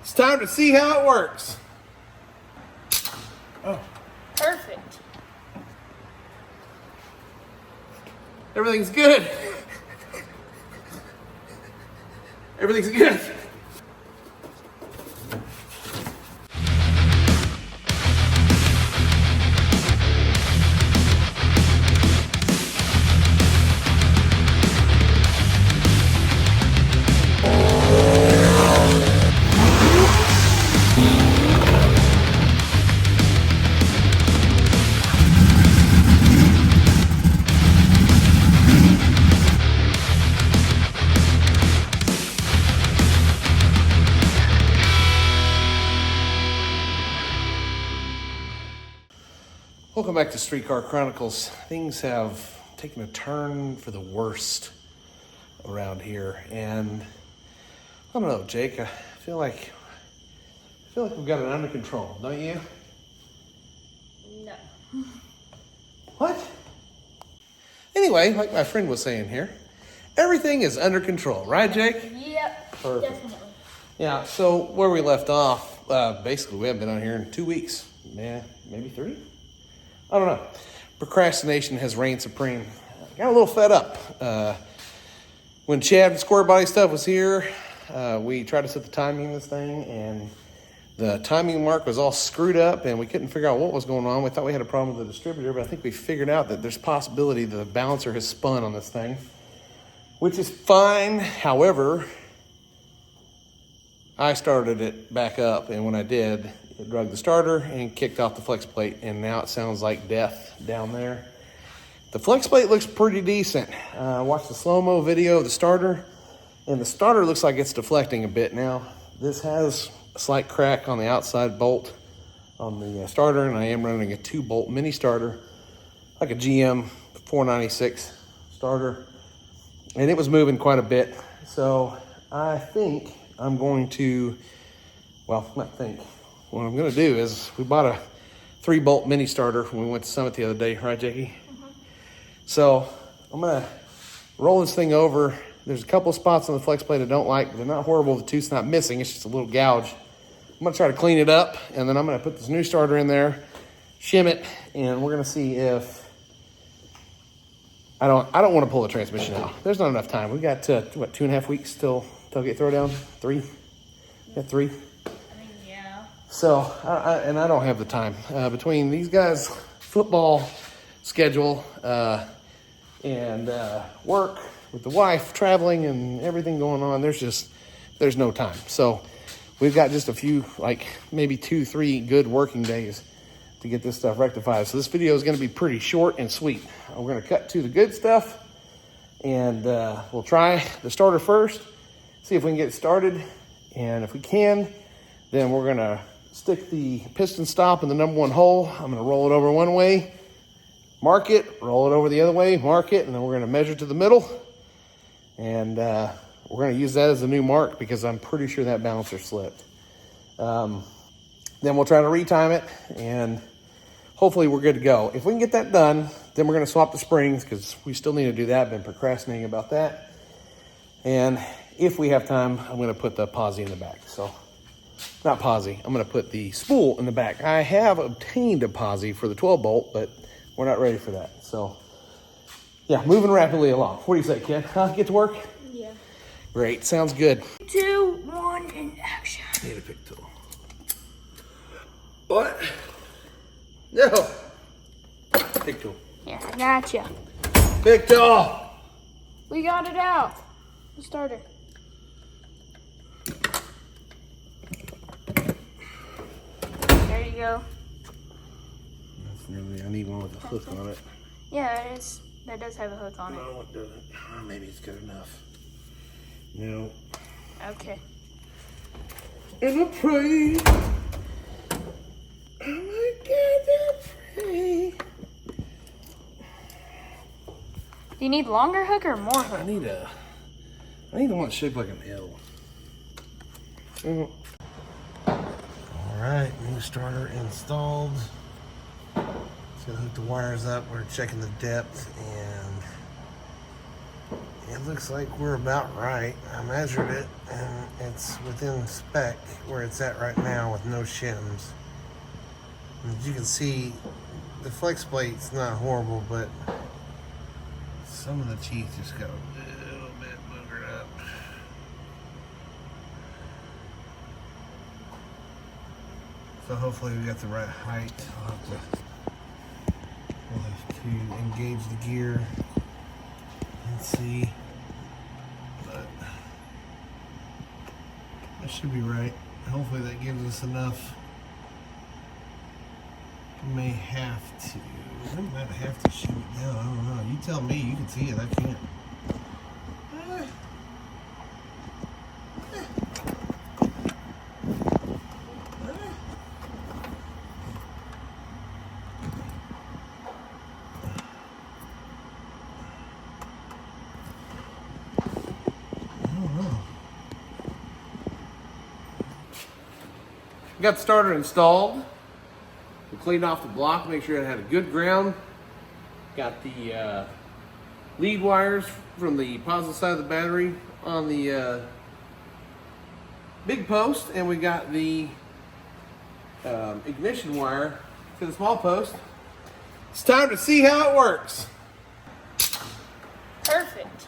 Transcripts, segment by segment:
It's time to see how it works. Oh. Perfect. Everything's good. Everything's good. Welcome back to Streetcar Chronicles. Things have taken a turn for the worst around here, and I don't know, Jake. I feel like we've got it under control, don't you? No. What? Anyway, like my friend was saying here, everything is under control, right, Jake? Yep. Perfect. Definitely. Yeah. So where we left off, basically we haven't been on here in 2 weeks. Yeah, maybe 3. I don't know. Procrastination has reigned supreme. Got a little fed up. When Chad and Square Body Stuff was here, we tried to set the timing of this thing, and the timing mark was all screwed up, and we couldn't figure out what was going on. We thought we had a problem with the distributor, but I think we figured out that there's possibility that the balancer has spun on this thing, which is fine. However, I started it back up, and when I did, it drugged the starter and kicked off the flex plate, and now it sounds like death down there. The flex plate looks pretty decent. Watched the slow-mo video of the starter, and the starter looks like it's deflecting a bit now. This has a slight crack on the outside bolt on the starter, and I am running a 2-bolt mini starter, like a GM 496 starter, and it was moving quite a bit. So I think I'm going to, well, not think. What I'm going to do is, we bought a 3-bolt mini starter when we went to Summit the other day, right, Jakey? Mm-hmm. So I'm going to roll this thing over. There's a couple of spots on the flex plate I don't like, but they're not horrible. The tooth's not missing. It's just a little gouge. I'm going to try to clean it up, and then I'm going to put this new starter in there, shim it, and we're going to see if I don't want to pull the transmission out. There's not enough time. We got 2.5 weeks till tailgate throwdown. 3. Yeah, 3. So, I don't have the time. Between these guys' football schedule and work with the wife, traveling and everything going on, there's no time. So we've got just a few, like maybe 2-3 good working days to get this stuff rectified. So this video is going to be pretty short and sweet. We're going to cut to the good stuff, and we'll try the starter first, see if we can get it started. And if we can, then we're going to stick the piston stop in the number 1 hole. I'm going to roll it over one way, mark it, roll it over the other way, mark it, and then we're going to measure to the middle. And we're going to use that as a new mark because I'm pretty sure that balancer slipped. Then we'll try to retime it, and hopefully we're good to go. If we can get that done, then we're going to swap the springs because we still need to do that. I've been procrastinating about that. And if we have time, I'm going to put the posi in the back. So, not posi, I'm going to put the spool in the back. I have obtained a posi for the 12-bolt, but we're not ready for that. So, yeah, moving rapidly along. What do you say, kid? Get to work? Yeah. Great, sounds good. 2, 1, and action. Need a pick tool. What? No. Pick tool. Here, I gotcha. Pick tool. We got it out. The starter. There you go. That's really, I need one with a hook on it. Yeah, it is. That does have a hook on it. No, it doesn't. Oh, maybe it's good enough. No. Okay. And I pray. Oh my God, I pray. Do you need longer hook or more hook? I need the one shaped like an L. All right, new starter installed. Just gonna hook the wires up. We're checking the depth, and it looks like we're about right. I measured it, and it's within spec where it's at right now with no shims. And as you can see, the flex plate's not horrible, but some of the teeth just got a little bit boogered up. So hopefully we got the right height. We'll have to engage the gear and see. But that should be right. Hopefully that gives us enough. We may have to. We might have to shoot it down. I don't know. You tell me. You can see it. I can't. Got the starter installed. We cleaned off the block, make sure it had a good ground. Got the lead wires from the positive side of the battery on the big post, and we got the ignition wire to the small post. It's time to see how it works. Perfect.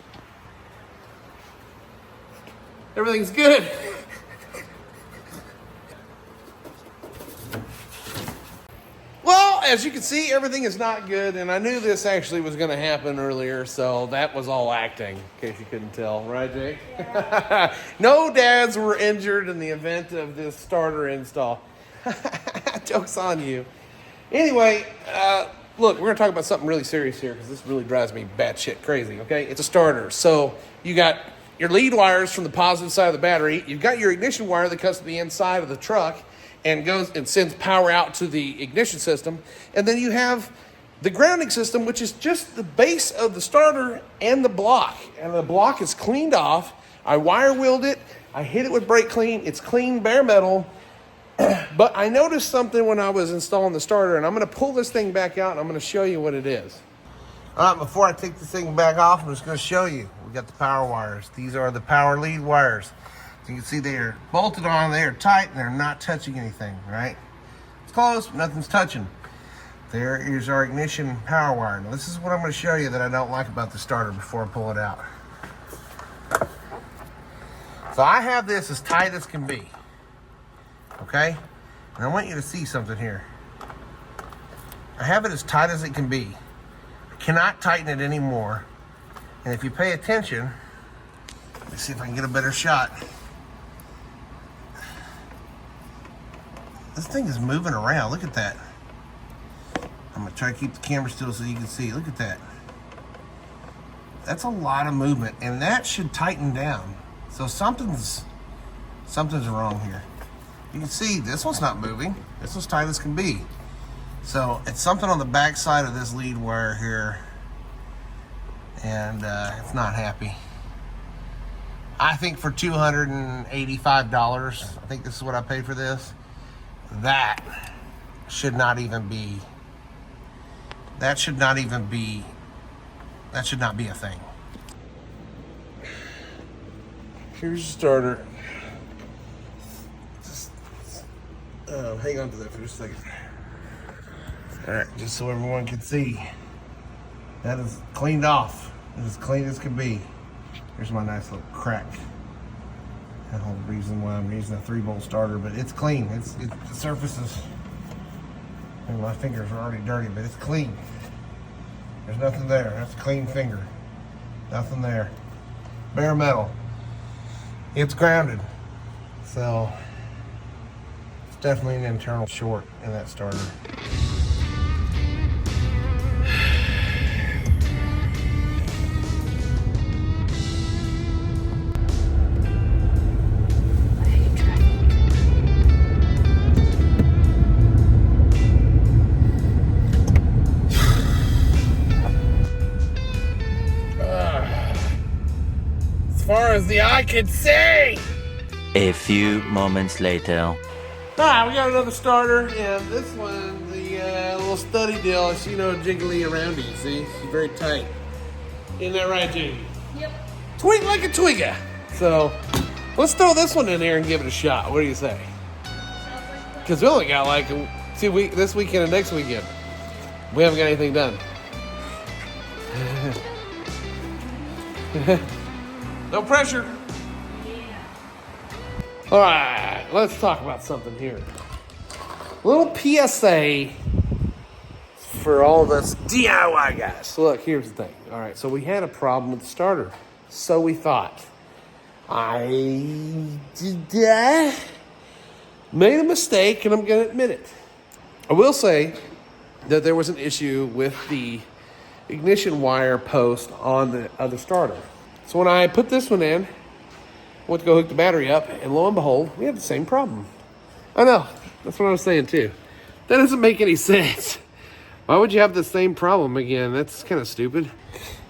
Everything's good. Well, as you can see, everything is not good, and I knew this actually was going to happen earlier, so that was all acting, in case you couldn't tell. Right, Jake? Yeah. No dads were injured in the event of this starter install. Joke's on you. Anyway, look, we're going to talk about something really serious here, because this really drives me batshit crazy, okay? It's a starter. So you got your lead wires from the positive side of the battery. You've got your ignition wire that comes to the inside of the truck and goes and sends power out to the ignition system. And then you have the grounding system, which is just the base of the starter and the block. And the block is cleaned off. I wire wheeled it. I hit it with brake clean. It's clean, bare metal. But I noticed something when I was installing the starter, and I'm gonna pull this thing back out and I'm gonna show you what it is. All right, before I take this thing back off, I'm just gonna show you. We got the power wires. These are the power lead wires. You can see they are bolted on, they are tight, and they're not touching anything, right? It's close, but nothing's touching. There is our ignition power wire. Now this is what I'm going to show you that I don't like about the starter before I pull it out. So I have this as tight as can be, okay? And I want you to see something here. I have it as tight as it can be. I cannot tighten it anymore. And if you pay attention, let me see if I can get a better shot. This thing is moving around. Look at that. I'm going to try to keep the camera still so you can see. Look at that. That's a lot of movement, and that should tighten down. So something's wrong here. You can see this one's not moving. This one's tight as can be. So it's something on the back side of this lead wire here, and it's not happy. I think for $285, I think this is what I paid for this. That should not be a thing. Here's the starter. Just hang on to that for just a second. All right, just so everyone can see. That is cleaned off. It's as clean as can be. Here's my nice little crack. That's the whole reason why I'm using a 3-bolt starter, but it's clean. The surface is, and my fingers are already dirty, but it's clean. There's nothing there. That's a clean finger. Nothing there. Bare metal. It's grounded. So it's definitely an internal short in that starter. As far as the eye can see. A few moments later. All right, we got another starter, and this one, the little study deal is, jiggly around you, see? It's very tight. Isn't that right, Jamie? Yep. Tweet like a twigger. So let's throw this one in there and give it a shot. What do you say? Because we only got like this weekend and next weekend. We haven't got anything done. No pressure. All right, let's talk about something here. Little PSA for all of us DIY guys. So look, here's the thing. All right, so we had a problem with the starter. So we thought. I made a mistake, and I'm going to admit it. I will say that there was an issue with the ignition wire post on the other starter. So when I put this one in, I went to go hook the battery up, and lo and behold, we had the same problem. I know, that's what I was saying too. That doesn't make any sense. Why would you have the same problem again? That's kind of stupid.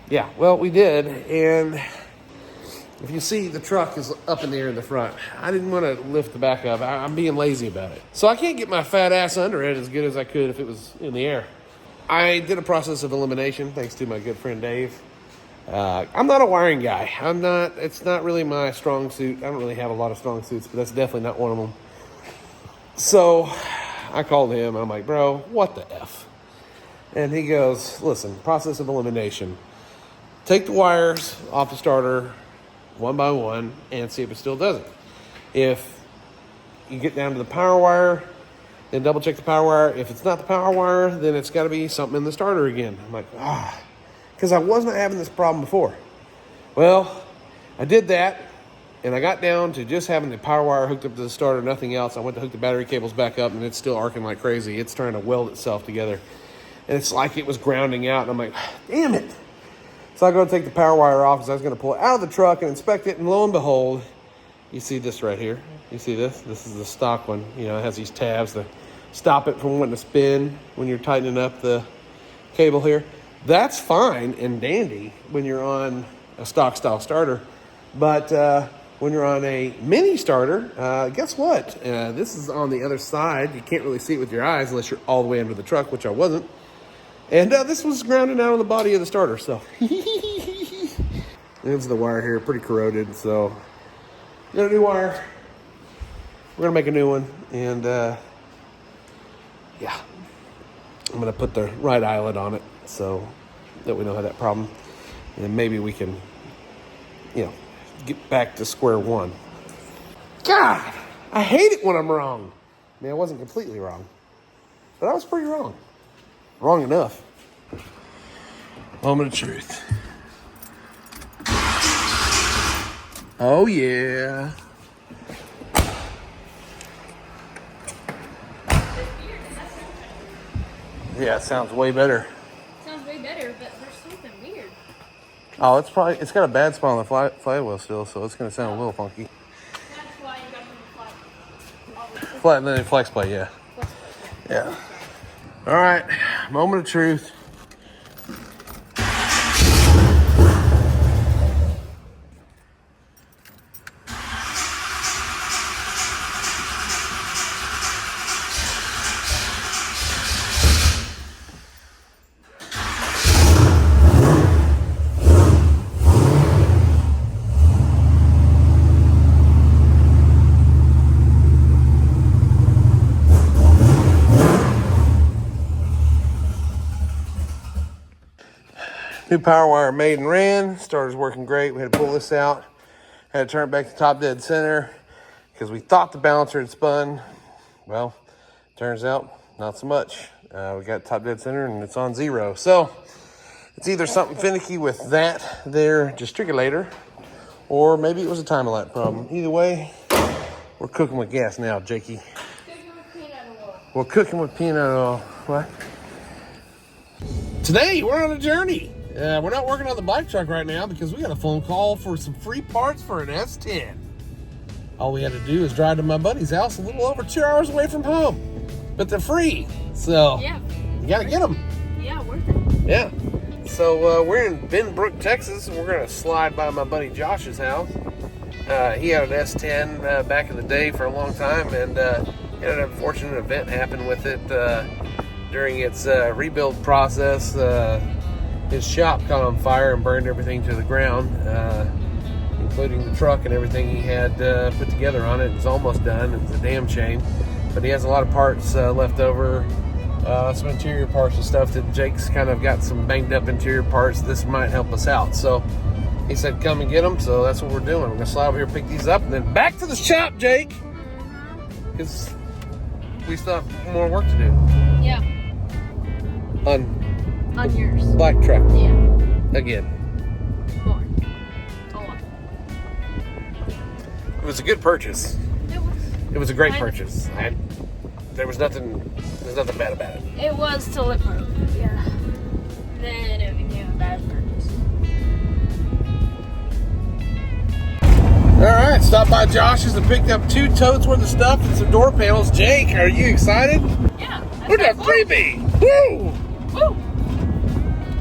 Yeah, well, we did, and if you see, the truck is up in the air in the front. I didn't want to lift the back up. I'm being lazy about it. So I can't get my fat ass under it as good as I could if it was in the air. I did a process of elimination, thanks to my good friend Dave. I'm not a wiring guy. It's not really my strong suit. I don't really have a lot of strong suits, but that's definitely not one of them. So I called him, and I'm like, bro, what the F? And he goes, listen, process of elimination. Take the wires off the starter one by one and see if it still does it. If you get down to the power wire, then double check the power wire. If it's not the power wire, then it's got to be something in the starter again. I'm like, because I wasn't having this problem before. Well, I did that, and I got down to just having the power wire hooked up to the starter, nothing else. I went to hook the battery cables back up, and it's still arcing like crazy. It's trying to weld itself together, and it's like it was grounding out, and I'm like, damn it. So I go to take the power wire off because I was going to pull it out of the truck and inspect it, and lo and behold, you see this right here. You see this? This is the stock one. You know, it has these tabs to stop it from wanting to spin when you're tightening up the cable here. That's fine and dandy when you're on a stock style starter, but when you're on a mini starter, guess what? This is on the other side. You can't really see it with your eyes unless you're all the way under the truck, which I wasn't. And this was grounded out on the body of the starter, so. There's the wire here, pretty corroded, so. Got a new wire. We're gonna make a new one, and yeah. I'm gonna put the right eyelet on it so that we don't have that problem. And then maybe we can, get back to square one. God, I hate it when I'm wrong. I mean, I wasn't completely wrong, but I was pretty wrong. Wrong enough. Moment of truth. Oh, yeah. Yeah, it sounds way better. Sounds way better, but there's something weird. Oh, it's got a bad spot on the flywheel still, so it's going to sound a little funky. That's why you got from the flat. Flat and then flex plate, yeah. Yeah. All right, moment of truth. New power wire made and ran. Starter's working great. We had to pull this out. Had to turn it back to top dead center because we thought the balancer had spun. Well, turns out not so much. We got top dead center and it's on 0. So it's either something finicky with that there gesticulator, or maybe it was a time-of-light problem. Either way, we're cooking with gas now, Jakey. We're cooking with peanut oil. What? Today, we're on a journey. We're not working on the bike truck right now because we got a phone call for some free parts for an S10. All we had to do is drive to my buddy's house a little over 2 hours away from home. But they're free, so Yeah. you gotta get them. Yeah, worth it. Yeah. So we're in Benbrook, Texas, and we're gonna slide by my buddy Josh's house. He had an S10 back in the day for a long time, and had an unfortunate event happen with it during its rebuild process. His shop caught on fire and burned everything to the ground. including the truck and everything he had put together on it. It's almost done. It's a damn shame. But he has a lot of parts left over, some interior parts and stuff that Jake's kind of got some banged up interior parts. This might help us out. So he said, come and get them. So that's what we're doing. We're going to slide over here, pick these up, and then back to the shop, Jake. Because we still have more work to do. Yeah. On yours. Black truck. Yeah. Again. More. A lot. It was a good purchase. It was a great purchase. There's nothing bad about it. It was till it broke. Yeah. Then it became a bad purchase. All right, stopped by Josh's and picked up 2 totes worth of stuff and some door panels. Jake, are you excited? Yeah. Look at that freebie! Woo! Woo!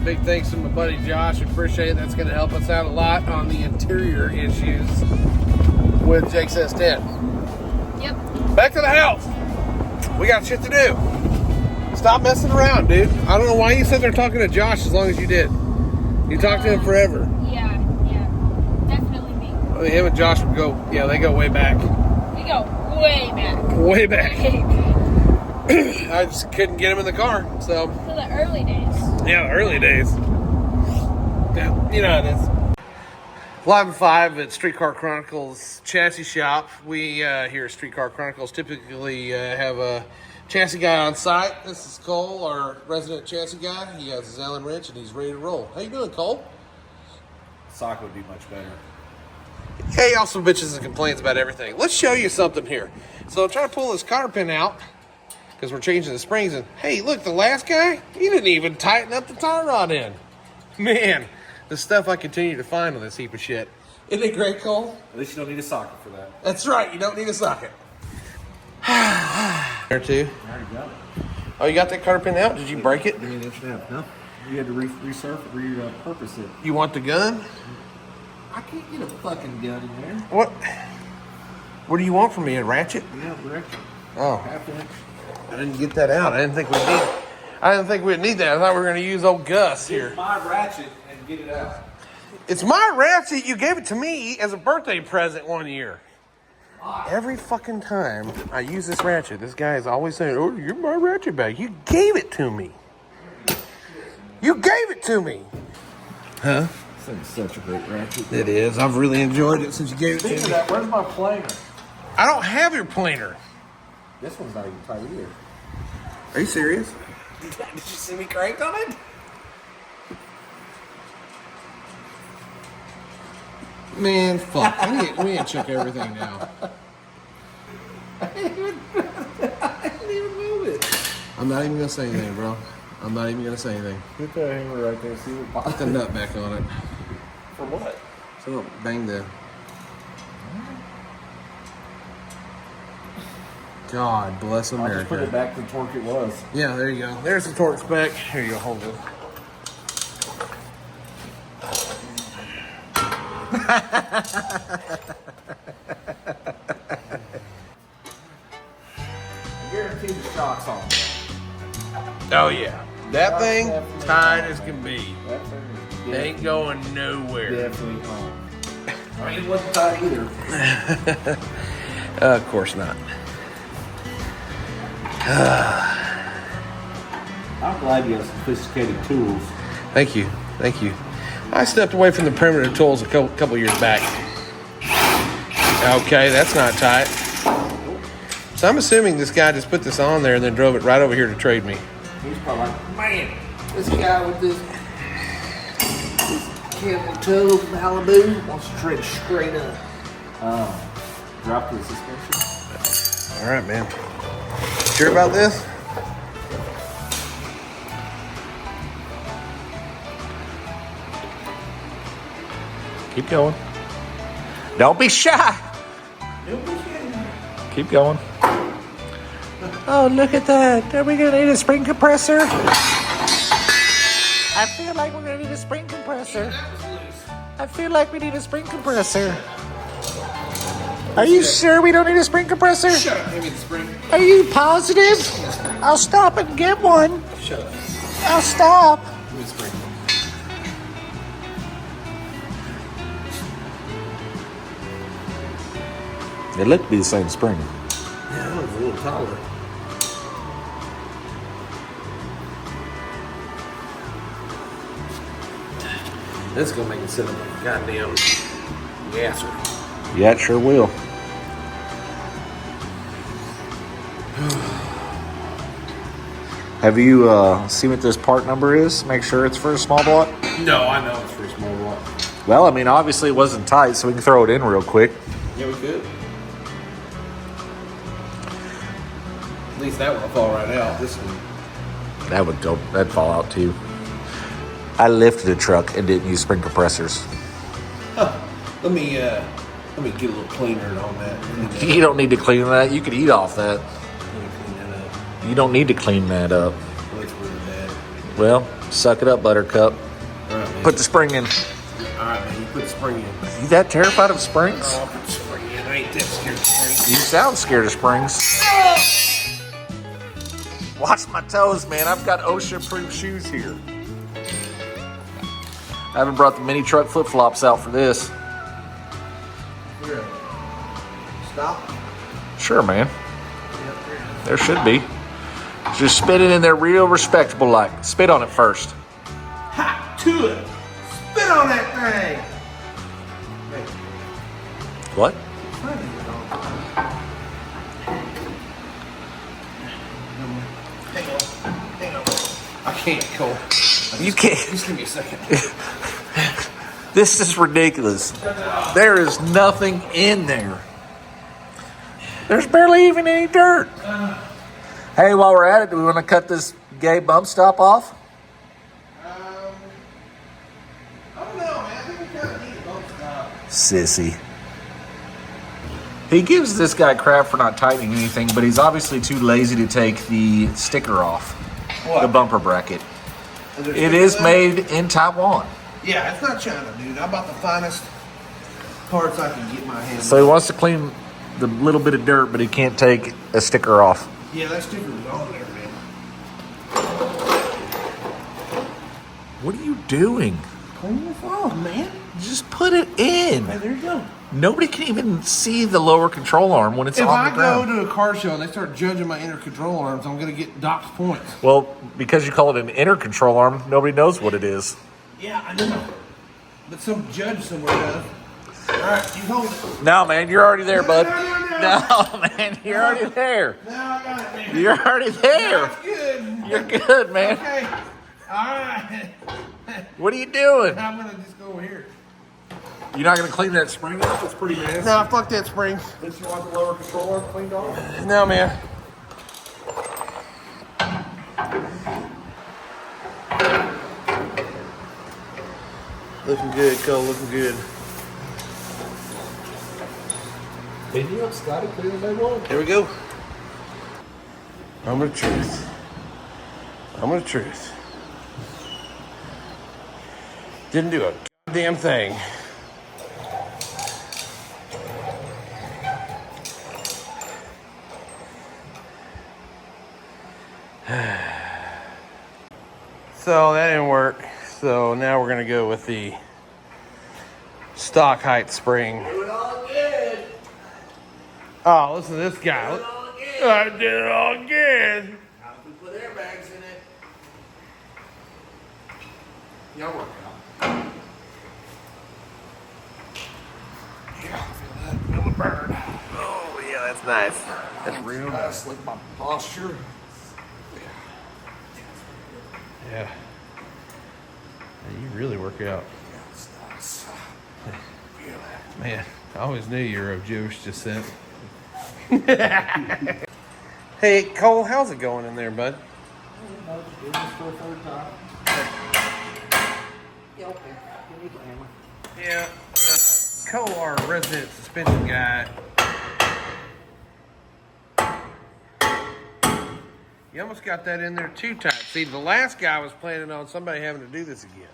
Big thanks to my buddy Josh. Appreciate it. That's going to help us out a lot on the interior issues with Jake's S10. Yep. Back to the house. We got shit to do. Stop messing around, dude. I don't know why you sat there talking to Josh as long as you did. You talked to him forever. Yeah. Definitely me. I mean, him and Josh would go, yeah, they go way back. We go way back. Way back. Way back. I just couldn't get him in the car, so. To the early days. Yeah, the early days. Yeah, you know how it is. Live at 5 at Streetcar Chronicles Chassis Shop. We here at Streetcar Chronicles typically have a chassis guy on site. This is Cole, our resident chassis guy. He has his Allen wrench and he's ready to roll. How you doing, Cole? Sock would be much better. Hey, he also bitches and complains about everything. Let's show you something here. So I'm trying to pull this cotter pin out because we're changing the springs. And hey, look, the last guy, he didn't even tighten up the tie rod in. Man, the stuff I continue to find on this heap of shit. Isn't it great, Cole? At least you don't need a socket for that. That's right, you don't need a socket. There too. I already got it. Oh, you got that cotter pin out? Did you break it? Give me an inch and a half. No. You had to repurpose it. You want the gun? I can't get a fucking gun in there. What? What do you want from me? A ratchet? Yeah, direction. Oh, Half inch. I didn't get that out. I didn't think we'd need that. I thought we were going to use old Gus here. Get my ratchet and get it out. It's my ratchet. You gave it to me as a birthday present one year. Every fucking time I use this ratchet, this guy is always saying, "Oh, you're my ratchet bag." You gave it to me. You gave it to me. Huh? This is such a great ratchet. It is. I've really enjoyed it since you gave it Speaking to of me. that, where's my planer? I don't have your planer. This one's not even tight either. Are you serious? Did you see me crank on it? Man, fuck. We need to check everything now. I didn't even move it. I'm not even going to say anything, bro. I'm not even going to say anything. Put that hammer right there. See what Put the nut back on it. For what? So don't bang the... God bless I'll America. just put it back to the torque it was. Yeah, there you go. There's the torque spec. Here you go, hold it. I guarantee the shock's on. Oh, yeah. That thing, tight as can be. That thing is Ain't going nowhere. definitely on. I mean, it wasn't tight either. Of course not. I'm glad you have sophisticated tools. Thank you. Thank you. I stepped away from the primitive tools a couple years back. Okay, that's not tight. So I'm assuming this guy just put this on there and then drove it right over here to trade me. He's probably like, man, this guy with this camel toe Malibu wants to trade straight up. Drop the suspension. All right, man. Sure about this? Keep going. Don't be shy. Keep going. Oh, look at that. Are we going to need a spring compressor? I feel like we're going to need a spring compressor. I feel like we need a spring compressor. Are you sure we don't need a spring compressor? Shut up. Give me the spring. Are you positive? I'll stop and get one. Shut up. I'll stop. Give me the spring. It looked to be the same spring. Yeah, that one's a little taller. This is gonna make it sit up like a goddamn gasser. Yeah, it sure will. Have you seen what this part number is? Make sure it's for a small block. No, I know it's for a small block. Well, I mean, obviously it wasn't tight, so we can throw it in real quick. Yeah, we could. At least that one will fall right out. This one. That would go. That'd fall out too. I lifted a truck and didn't use spring compressors. Let me get a little cleaner on that. You don't need to clean that. You could eat off that. Let me clean that up. You don't need to clean that up. Looks really bad. Well, suck it up, Buttercup. All right, man. Put the spring in. All right, man. You put the spring in. You that terrified of springs? Oh, I'll put the spring in. I ain't that scared of springs. You sound scared of springs. Watch my toes, man. I've got OSHA-proof shoes here. I haven't brought the mini truck flip-flops out for this. Here. Stop. Sure, man. There should be. Just spit it in there real respectable like. Spit on it first. Hot to it. Spit on that thing. What? Hang on. I can't, Cole. You can't. Just give me a second. This is ridiculous. There is nothing in there. There's barely even any dirt. Hey, while we're at it, do we want to cut this gay bump stop off? I don't know, man. I think we kind of need a bump stop. Sissy. He gives this guy crap for not tightening anything, but he's obviously too lazy to take the sticker off. What? The bumper bracket. Is there It sticker is left? made in Taiwan. Yeah, it's not China, dude. I bought the finest parts I can get my hands So he wants to clean the little bit of dirt, but he can't take a sticker off. Yeah, that sticker was on there, man. What are you doing? Clean this off, man. Just put it in. Hey, there you go. Nobody can even see the lower control arm when it's If on I the go ground. to a car show and they start judging my inner control arms, I'm going to get docked points. Well, because you call it an inner control arm, nobody knows what it is. Yeah, I know. But some judge somewhere does. All right, you hold it. No, man, you're already there, bud. No. No, man, you're already there. Now I got it, man. You're already there. That's good. You're good, man. Okay. All right. What are you doing? I'm going to just go over here. You're not going to clean that spring off? It's pretty nasty. Nah, fuck that spring. Did you want the lower control arm cleaned off? No, man. Looking good, Cole. Looking good. Did you have Scotty clean the one? Here we go. Moment of truth. Moment of truth. Didn't do a goddamn thing. So that didn't work. So now we're gonna go with the stock height spring. Oh, listen to this guy. I did it all again. We put airbags in it. Y'all work out. Oh yeah, that's nice. That's real nice. Like my posture. Yeah. You really work out. Man, I always knew you were of Jewish descent. Hey, Cole, how's it going in there, bud? Yeah, Cole, our resident suspension guy. You almost got that in there too tight. See, the last guy was planning on somebody having to do this again.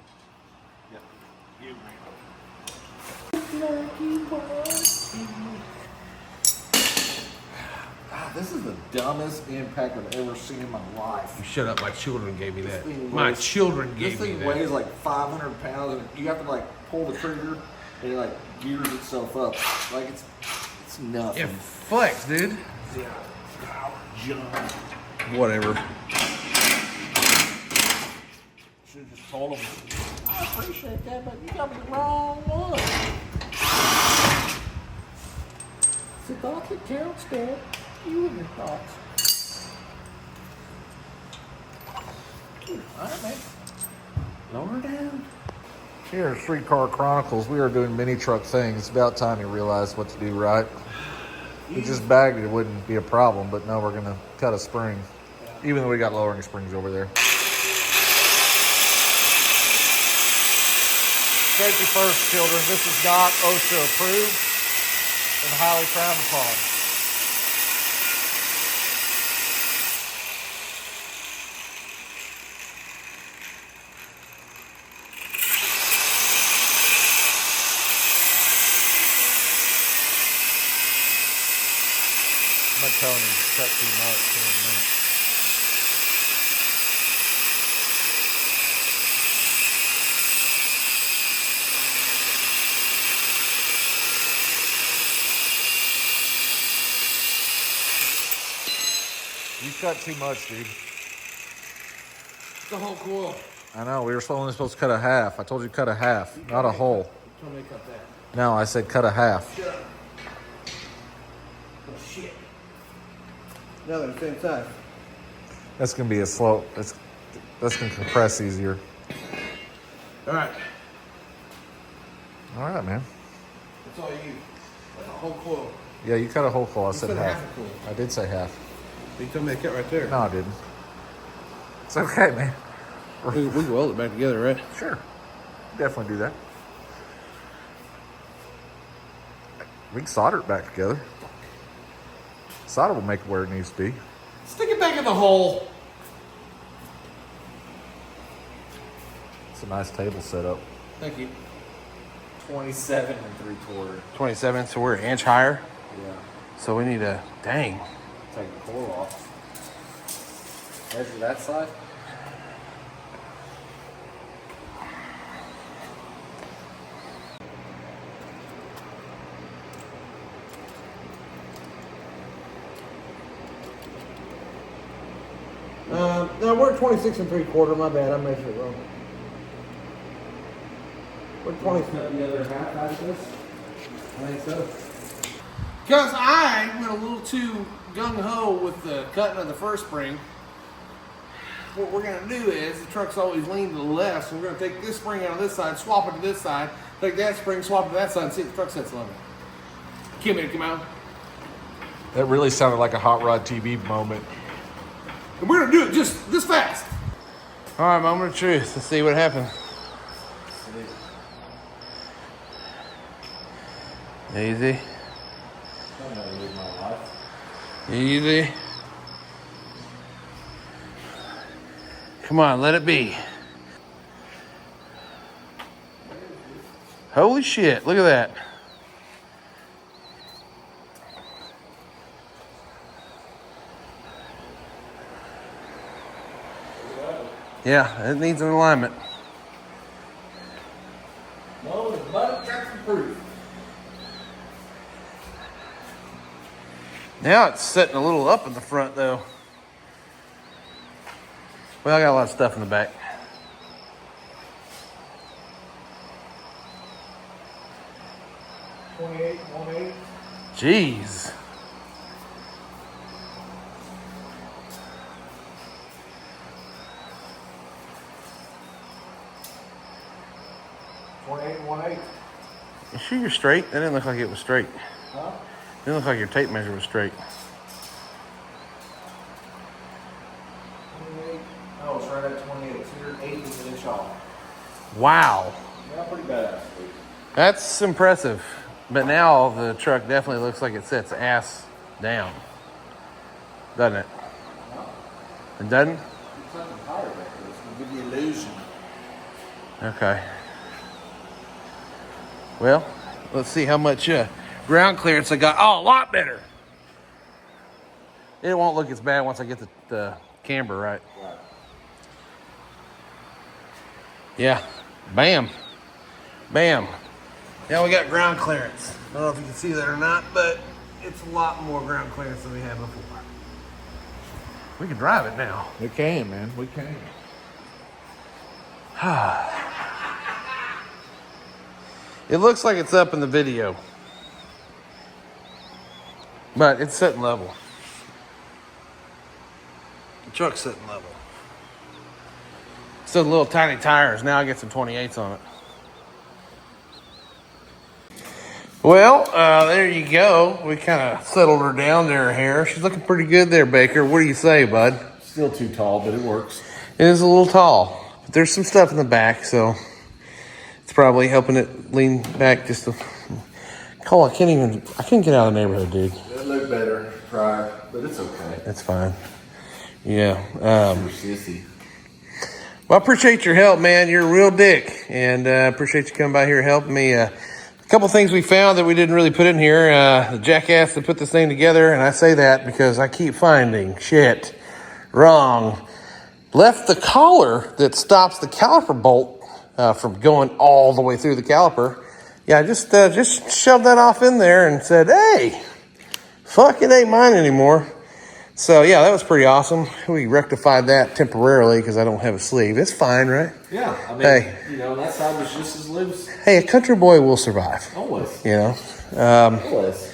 This is the dumbest impact I've ever seen in my life. You shut up. My children gave me that. thing My weighs- children This gave me thing that. weighs like 500 pounds, and you have to like pull the trigger, and it like gears itself up. Like it's nothing. Yeah, flex, dude. Junk. Whatever. Should have just told him. I appreciate that, but you got the wrong one. It's the thought that counts, Dad. You and your thoughts. All right, man. Lower down. Here at 3 Car Chronicles, we are doing mini truck things. It's about time you realized what to do right. We just bagged it wouldn't be a problem, but now we're going to cut a spring. Even though we got lowering springs over there. Safety first, children. This is not OSHA approved and highly frowned upon. I'm not telling you to cut too much in a minute. You cut too much, dude. The whole coil. I know, we were only supposed to cut a half. I told you cut a half, not a whole. Tell me to cut that. No, I said cut a half. Oh, shit. No, they're the same size. That's gonna be a slow, that's gonna compress easier. All right. All right, man. That's all you. That's a whole coil. Yeah, you cut a whole coil. I said said half. half a coil. I did say half. You told me to cut right there. No, I didn't. It's okay, man. We can weld it back together, right? Sure. Definitely do that. We can solder it back together. Solder will make it where it needs to be. Stick it back in the hole. It's a nice table setup. Thank you. 27 3/4. 27, so we're an inch higher. Yeah. So we need a, dang. Take the coil off. Measure that side. No, we're 26 3/4. My bad, I measured it wrong. We're 20. Cut the other half out of this. I think so. Because I went a little too gung-ho with the cutting of the first spring. What we're going to do is, the truck's always lean to the left, so we're going to take this spring out of this side, swap it to this side, take that spring, swap it to that side, and see if the truck sets level. Come out. That really sounded like a Hot Rod TV moment. And we're going to do it just this fast. All right, moment of truth. Let's see what happens. Easy. Easy. Come on, let it be. Holy shit, look at that. Yeah, it needs an alignment. No, the butt traction proof. Now it's sitting a little up in the front though. Well, I got a lot of stuff in the back. Jeez. You sure you're straight? That didn't look like it was straight. Huh? Didn't look like your tape measure was straight. 28. Oh, it's right at 28. So you're 80 with an inch off. Wow. Yeah, pretty badass. That's impressive. But now the truck definitely looks like it sits ass down. Doesn't it? It doesn't? It's something higher back there. It's going to give you the illusion. Okay. Well, let's see how much ground clearance I got. Oh, a lot better. It won't look as bad once I get the camber right. Right. Yeah. Bam. Bam. Now we got ground clearance. I don't know if you can see that or not, but it's a lot more ground clearance than we had before. We can drive it now. We can, man. We can. It looks like it's up in the video, but it's sitting level. The truck's sitting level. Still little tiny tires. Now I get some 28s on it. Well, there you go. We kind of settled her down there, hair. She's looking pretty good there, Baker. What do you say, bud? Still too tall, but it works. It is a little tall, but there's some stuff in the back, so it's probably helping it lean back just a... Cole, I can't get out of the neighborhood, dude. It looked better prior, but it's okay. That's fine. Yeah. Sissy. Well, I appreciate your help, man. You're a real dick, and appreciate you coming by here helping me. A couple things we found that we didn't really put in here. The jackass that put this thing together, and I say that because I keep finding shit wrong. Left the collar that stops the caliper bolt from going all the way through the caliper. Yeah, I just shoved that off in there and said, hey, fuck, it ain't mine anymore. So, yeah, that was pretty awesome. We rectified that temporarily because I don't have a sleeve. It's fine, right? Yeah, I mean, Hey. you know, that side was just as loose. Hey, a country boy will survive. Always. You know? Always.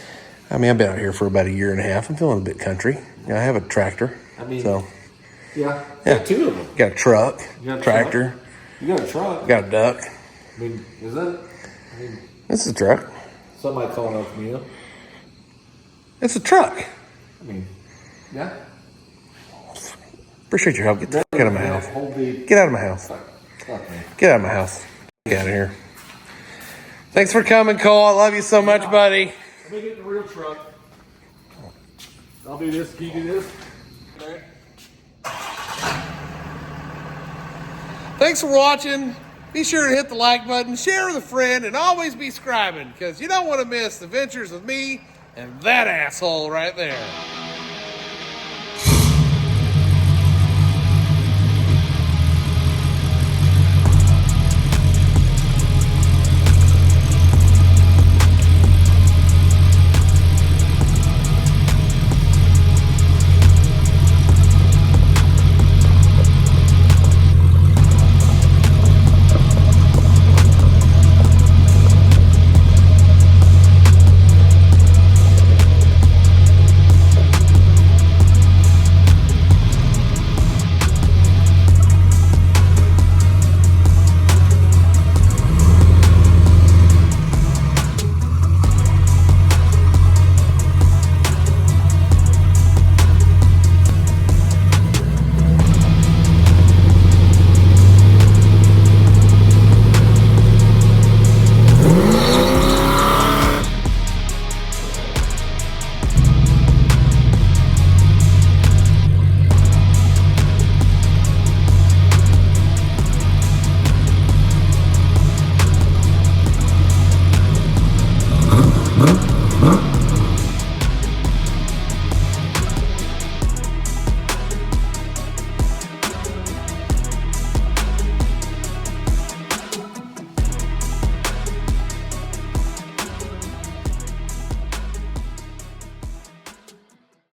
I mean, I've been out here for about a year and a half. I'm feeling a bit country. You know, I have a tractor. I mean, So, yeah. Yeah. Two of them. got a truck, You got a tractor, You got a truck. got a duck. I mean, is that? I mean, This is a truck. somebody calling up from you. It's a truck. I mean, yeah. Appreciate your help. Get the fuck out of my house. Hold the. Get out of my house. Fuck me. Get out of my house. Get out of here. Thanks for coming, Cole. I love you so much, buddy. Let me get the real truck. I'll do this. Can you do this? Okay. Thanks for watching. Be sure to hit the like button, share with a friend, and always be scribing because you don't want to miss the adventures of me and that asshole right there.